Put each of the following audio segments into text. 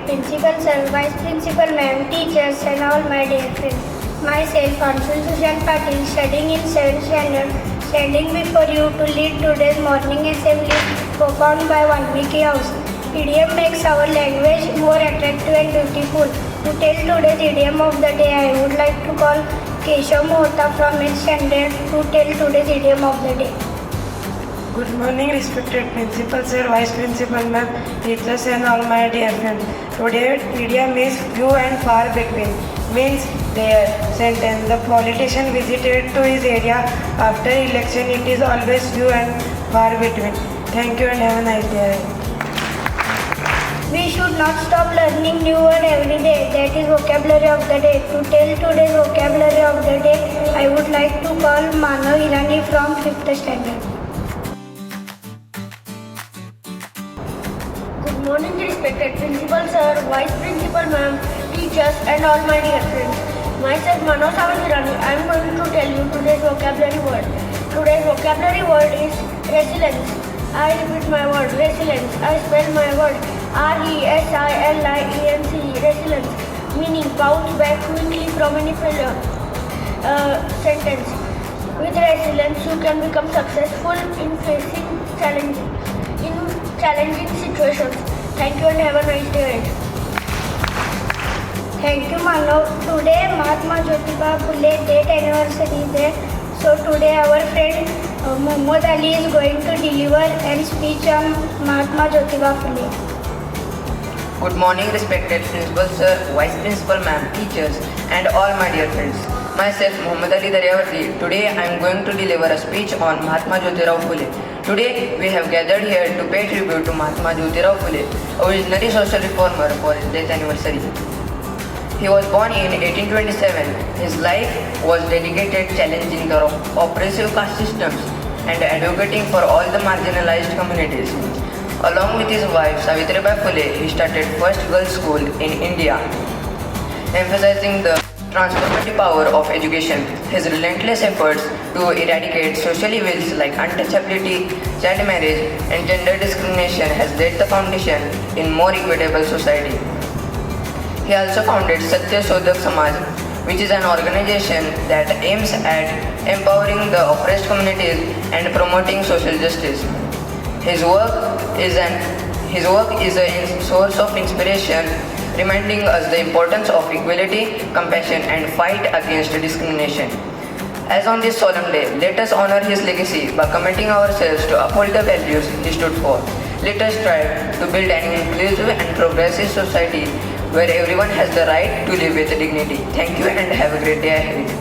Principal Sir, Vice Principal Ma'am, teachers and all my dear friends. Myself, Anshul Sushant Patil, studying in 7th standard, standing before you to lead today's morning assembly performed by Valmiki House. Idiom makes our language more attractive and beautiful. To tell today's idiom of the day, I would like to call Keshav Mohta from 8th standard to tell today's idiom of the day. Good morning, respected Principal Sir, Vice Principal Ma'am, teachers and all my dear friends. Today, idiom is few and far between. Means their sentence. The politician visited to his area after election. It is always few and far between. Thank you and have a nice day. We should not stop learning new word every day. That is vocabulary of the day. To tell today's vocabulary of the day, I would like to call Manav Irani from 5th standard. Good morning, respected Principal Sir, Vice Principal Ma'am, teachers and all my dear friends. Myself Manav Irani. I am going to tell you today's vocabulary word. Today's vocabulary word is resilience. I repeat my word, resilience. I spell my word RESILIENCE, resilience, meaning bounce back quickly from any failure. Sentence. With resilience, you can become successful in facing challenging situations. Thank you and have a nice day. Thank you, Manav. Today, Mahatma Jyotiba Phule date anniversary is there. So today, our friend Muhammad Ali is going to deliver a speech on Mahatma Jyotiba Phule. Good morning, respected Principal Sir, Vice Principal Ma'am, teachers, and all my dear friends. Myself, Muhammad Ali Daryavati. Today, I am going to deliver a speech on Mahatma Jyotirao Phule. Today, we have gathered here to pay tribute to Mahatma Jyotirao Phule, a visionary social reformer, for his death anniversary. He was born in 1827. His life was dedicated challenging the oppressive caste systems and advocating for all the marginalized communities. Along with his wife Savitribai Phule, he started first girls' school in India, emphasizing the transformative power of education. His relentless efforts to eradicate social evils like untouchability, child marriage, and gender discrimination has laid the foundation in more equitable society. He also founded Satya Sodhak Samaj, which is an organization that aims at empowering the oppressed communities and promoting social justice. His work is a source of inspiration, reminding us the importance of equality, compassion, and fight against discrimination. As on this solemn day, let us honor his legacy by committing ourselves to uphold the values he stood for. Let us strive to build an inclusive and progressive society where everyone has the right to live with dignity. Thank you and have a great day ahead.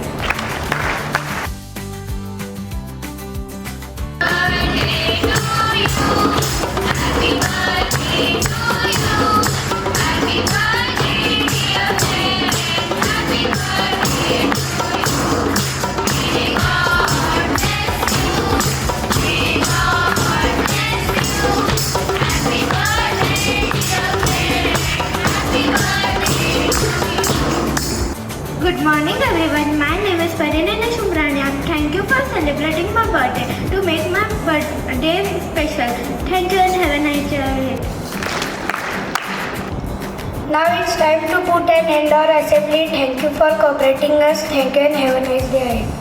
Good morning everyone, my name is Parinana Shumrania. Thank you for celebrating my birthday to make my birthday special. Thank you and have a nice day. Now it's time to put an end our assembly. Thank you for cooperating us. Thank you and have a nice day.